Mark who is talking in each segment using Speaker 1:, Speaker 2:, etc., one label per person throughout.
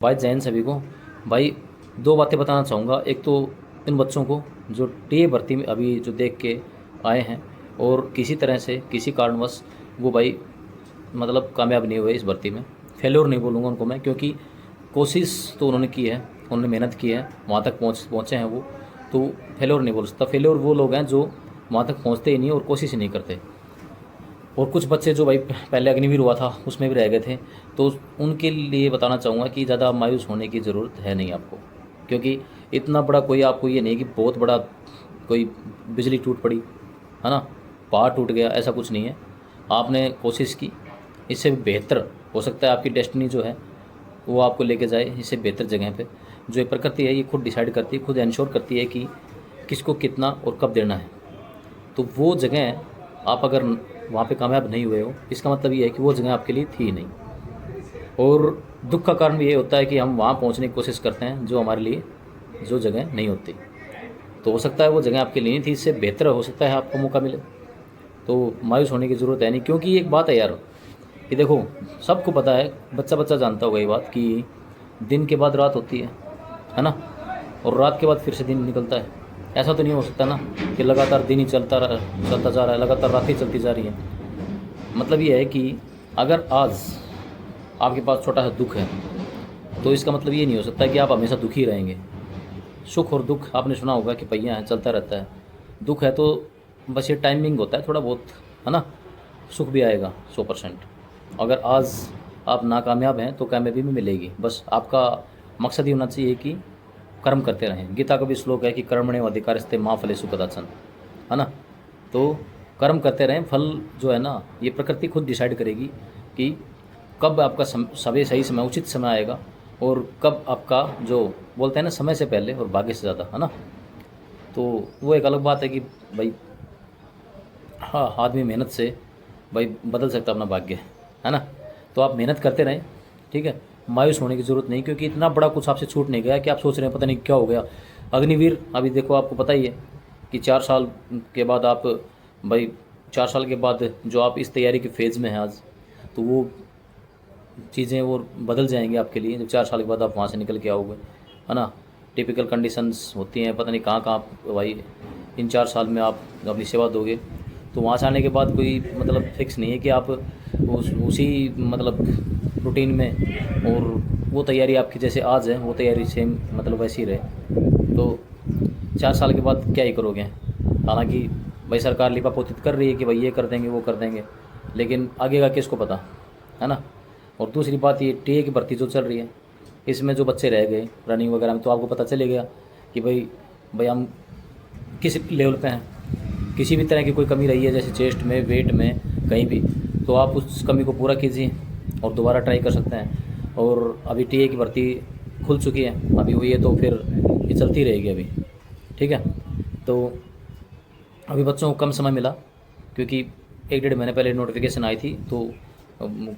Speaker 1: भाई जैन सभी को। भाई दो बातें बताना चाहूँगा। एक तो इन बच्चों को जो टीए भर्ती में अभी जो देख के आए हैं और किसी तरह से किसी कारणवश वो भाई मतलब कामयाब नहीं हुए इस भर्ती में। फेल्योर नहीं बोलूँगा उनको मैं, क्योंकि कोशिश तो उन्होंने की है, उन्होंने मेहनत की है, वहाँ तक पहुँचे हैं वो। तो फेल्योर नहीं बोल सकता। फेल्योर वो लोग हैं जो वहाँ तक पहुँचते ही नहीं और कोशिश ही नहीं करते। और कुछ बच्चे जो भाई पहले अग्निवीर हुआ था उसमें भी रह गए थे, तो उनके लिए बताना चाहूँगा कि ज़्यादा मायूस होने की ज़रूरत है नहीं आपको। क्योंकि इतना बड़ा कोई आपको ये नहीं कि बहुत बड़ा कोई बिजली टूट पड़ी है ना, पहाड़ टूट गया, ऐसा कुछ नहीं है। आपने कोशिश की, इससे बेहतर हो सकता है आपकी डेस्टिनी जो है वो आपको लेके जाए इससे बेहतर जगह पे। जो ये प्रकृति है ये खुद डिसाइड करती है, खुद इंश्योर करती है कि किसको कितना और कब देना है। तो वो जगह आप अगर वहाँ पे कामयाब नहीं हुए हो, इसका मतलब ये है कि वो जगह आपके लिए थी नहीं। और दुख का कारण भी ये होता है कि हम वहाँ पहुँचने की कोशिश करते हैं जो हमारे लिए जो जगह नहीं होती। तो हो सकता है वो जगह आपके लिए नहीं थी, इससे बेहतर हो सकता है आपको मौका मिले। तो मायूस होने की ज़रूरत है नहीं, क्योंकि एक बात है यार कि देखो, सबको पता है, बच्चा बच्चा जानता होगा ये बात कि दिन के बाद रात होती है ना, और रात के बाद फिर से दिन निकलता है। ऐसा तो नहीं हो सकता ना कि लगातार दिन ही चलता जा रहा है, लगातार रात ही चलती जा रही है। मतलब ये है कि अगर आज आपके पास छोटा सा दुख है तो इसका मतलब ये नहीं हो सकता कि आप हमेशा दुखी रहेंगे। सुख और दुख आपने सुना होगा कि पहिया है, चलता रहता है। दुख है तो बस ये टाइमिंग होता है थोड़ा बहुत, है ना। सुख भी आएगा 100%। अगर आज आप नाकामयाब हैं तो कामयाबी में मिलेगी। बस आपका मकसद ये होना चाहिए कि कर्म करते रहें। गीता का भी श्लोक है कि कर्मण्येव अधिकारस्ते माँ फलेषु कदाचन, है ना। तो कर्म करते रहें, फल जो है ना ये प्रकृति खुद डिसाइड करेगी कि कब आपका समय सही समय उचित समय आएगा, और कब आपका जो बोलते हैं ना समय से पहले और भाग्य से ज़्यादा, है ना। तो वो एक अलग बात है कि भाई हाँ, आदमी मेहनत से भाई बदल सकता है अपना भाग्य, है ना। तो आप मेहनत करते रहें, ठीक है। मायूस होने की ज़रूरत नहीं, क्योंकि इतना बड़ा कुछ आपसे छूट नहीं गया कि आप सोच रहे हैं पता नहीं क्या हो गया। अग्निवीर अभी देखो, आपको पता ही है कि 4 साल के बाद आप भाई 4 साल के बाद जो आप इस तैयारी के फेज़ में हैं आज, तो वो चीज़ें वो बदल जाएंगी आपके लिए जब 4 साल के बाद आप वहाँ से निकल के आओगे, है ना। टिपिकल कंडीशंस होती हैं, पता नहीं कहाँ कहाँ भाई इन 4 साल में आप अपनी सेवा दोगे। तो वहाँ से आने के बाद कोई मतलब फिक्स नहीं है कि आप उसी मतलब रूटीन में, और वो तैयारी आपकी जैसे आज है वो तैयारी सेम मतलब वैसी रहे। तो 4 साल के बाद क्या ही करोगे। हालांकि भाई सरकार लिपापोतित कर रही है कि भाई ये कर देंगे वो कर देंगे, लेकिन आगे का किसको पता, है ना। और दूसरी बात ये टीए की भर्ती जो चल रही है, इसमें जो बच्चे रह गए रनिंग वगैरह में, तो आपको पता चलेगा कि भाई भाई हम किस लेवल पे हैं। किसी भी तरह की कोई कमी रही है जैसे चेस्ट में, वेट में, कहीं भी, तो आप उस कमी को पूरा कीजिए और दोबारा ट्राई कर सकते हैं। और अभी टीए की भर्ती खुल चुकी है, अभी हुई है, तो फिर ये चलती रहेगी अभी, ठीक है। तो अभी बच्चों को कम समय मिला, क्योंकि 1 डेढ़ महीने पहले नोटिफिकेशन आई थी, तो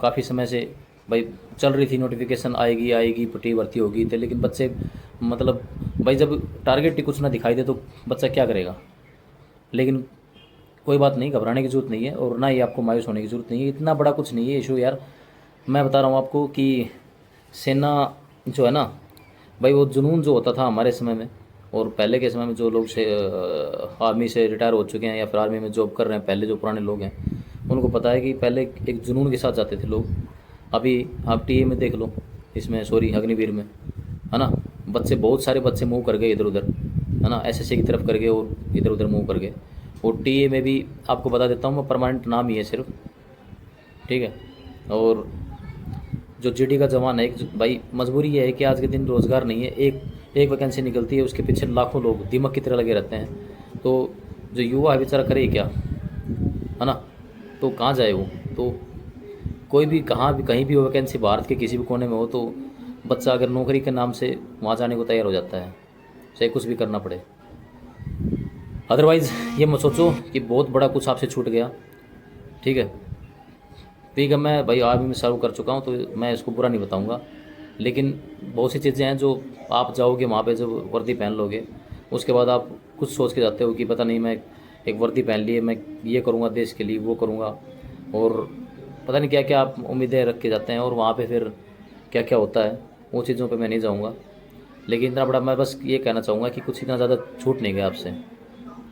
Speaker 1: काफ़ी समय से भाई चल रही थी नोटिफिकेशन आएगी आएगी पट्टी भर्ती होगी, तो लेकिन बच्चे मतलब भाई जब टारगेट ही कुछ ना दिखाई दे तो बच्चा क्या करेगा। लेकिन कोई बात नहीं, घबराने की ज़रूरत नहीं है, और ना ही आपको मायूस होने की ज़रूरत नहीं है। इतना बड़ा कुछ नहीं है इशू यार। मैं बता रहा हूँ आपको कि सेना जो है ना भाई, वो जुनून जो होता था हमारे समय में और पहले के समय में, जो लोग से आर्मी से रिटायर हो चुके हैं या फिर आर्मी में जॉब कर रहे हैं, पहले जो पुराने लोग हैं उनको पता है कि पहले एक जुनून के साथ जाते थे लोग। अभी आप टीए में देख लो, इसमें सॉरी अग्निवीर में, है ना, बच्चे बहुत सारे बच्चे मूव कर गए इधर उधर, है ना, एसएससी की तरफ कर गए और इधर उधर मूव कर गए। और टीए में भी आपको बता देता हूँ मैं, परमानेंट नाम ही है सिर्फ, ठीक है। और जो जीडी का जवान है, एक भाई मजबूरी ये है कि आज के दिन रोज़गार नहीं है। एक एक वैकेंसी निकलती है, उसके पीछे लाखों लोग दीमक की तरह लगे रहते हैं। तो जो युवा है बेचारा करे क्या, है ना। तो कहाँ जाए वो। तो कोई भी कहाँ भी कहीं भी हो वैकेंसी, भारत के किसी भी कोने में हो, तो बच्चा अगर नौकरी के नाम से वहाँ जाने को तैयार हो जाता है, चाहे कुछ भी करना पड़े। अदरवाइज़ ये मत सोचो कि बहुत बड़ा कुछ आपसे छूट गया, ठीक है। ठीक है, मैं भाई आर्मी में सर्व कर चुका हूँ तो मैं इसको बुरा नहीं बताऊँगा, लेकिन बहुत सी चीज़ें हैं जो आप जाओगे वहाँ पे, जब वर्दी पहन लोगे उसके बाद आप कुछ सोच के जाते हो कि पता नहीं मैं एक वर्दी पहन लिए मैं ये करूँगा देश के लिए, वो करूँगा, और पता नहीं क्या क्या आप उम्मीदें रख के जाते हैं, और वहाँ पे फिर क्या क्या होता है वो चीज़ों पे मैं नहीं जाऊँगा। लेकिन इतना बड़ा मैं बस ये कहना चाहूँगा कि कुछ इतना ज़्यादा छूट नहीं गया आपसे,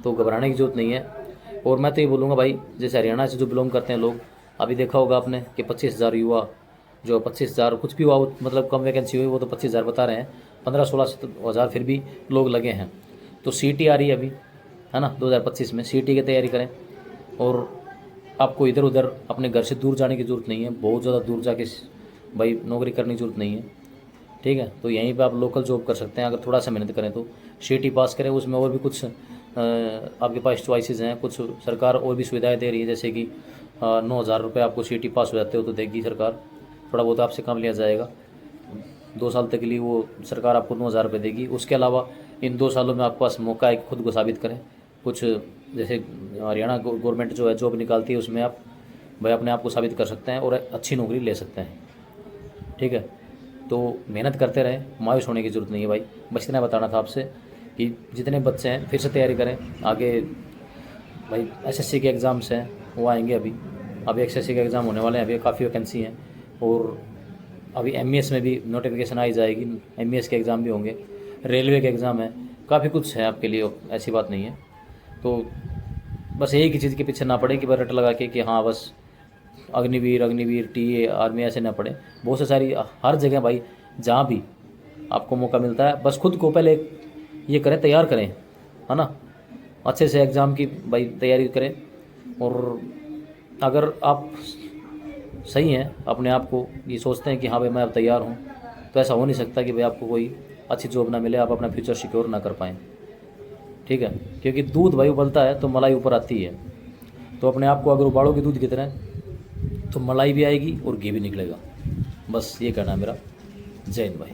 Speaker 1: तो घबराने की ज़रूरत नहीं है। और मैं तो ये बोलूँगा भाई, जैसे हरियाणा से जो बिलोंग करते हैं लोग, अभी देखा होगा आपने कि 25,000 युवा, जो 25,000 कुछ भी हुआ मतलब कम वैकेंसी हुई, वो तो 25,000 बता रहे हैं, 15-16 हज़ार फिर भी लोग लगे हैं। तो सीटी आ रही है अभी, है ना, 2025 में सीटी की तैयारी करें। और आपको इधर उधर अपने घर से दूर जाने की ज़रूरत नहीं है, बहुत ज़्यादा दूर जाके भाई नौकरी करने की ज़रूरत नहीं है, ठीक है। तो यहीं पे आप लोकल जॉब कर सकते हैं अगर थोड़ा सा मेहनत करें तो। सीटी पास करें, उसमें और भी कुछ आपके पास चॉइसेस हैं, कुछ सरकार और भी सुविधाएं दे रही है, जैसे कि 9,000 रुपये आपको सीटी पास हो जाते हो तो देगी सरकार, थोड़ा बहुत आपसे कम लिया जाएगा। 2 साल तक के लिए वो सरकार आपको 9,000 रुपये देगी। उसके अलावा इन 2 सालों में आपके पास मौका है कि खुद को साबित करें। कुछ जैसे हरियाणा गवर्नमेंट जो है जॉब निकालती है, उसमें आप भाई अपने आप को साबित कर सकते हैं और अच्छी नौकरी ले सकते हैं, ठीक है। तो मेहनत करते रहें, मायूस होने की ज़रूरत नहीं है भाई। बस इतना बताना था आपसे कि जितने बच्चे हैं फिर से तैयारी करें आगे। भाई एसएससी के एग्ज़ाम्स हैं वो आएंगे, अभी एसएससी के एग्ज़ाम होने वाले हैं, अभी काफ़ी वैकेंसी हैं। और अभी एमईएस में भी नोटिफिकेशन आई जाएगी, एमईएस के एग्ज़ाम भी होंगे, रेलवे के एग्ज़ाम है, काफ़ी कुछ है आपके लिए, ऐसी बात नहीं है। तो बस एक ही चीज़ के पीछे ना पड़े कि रट लगा के कि हाँ बस अग्निवीर टीए आर्मी ऐसे ना पड़े। बहुत से सारी हर जगह भाई जहाँ भी आपको मौका मिलता है, बस खुद को पहले ये करें, तैयार करें, है ना, अच्छे से एग्ज़ाम की भाई तैयारी करें। और अगर आप सही हैं, अपने आप को ये सोचते हैं कि हाँ भाई मैं अब तैयार हूँ, तो ऐसा हो नहीं सकता कि भाई आपको कोई अच्छी जॉब ना मिले, आप अपना फ्यूचर सिक्योर ना कर पाएँ, ठीक है। क्योंकि दूध भाई उबलता है तो मलाई ऊपर आती है। तो अपने आप को अगर उबालोगे दूध की तरह तो मलाई भी आएगी और घी भी निकलेगा। बस ये कहना है मेरा। जय हिंद भाई।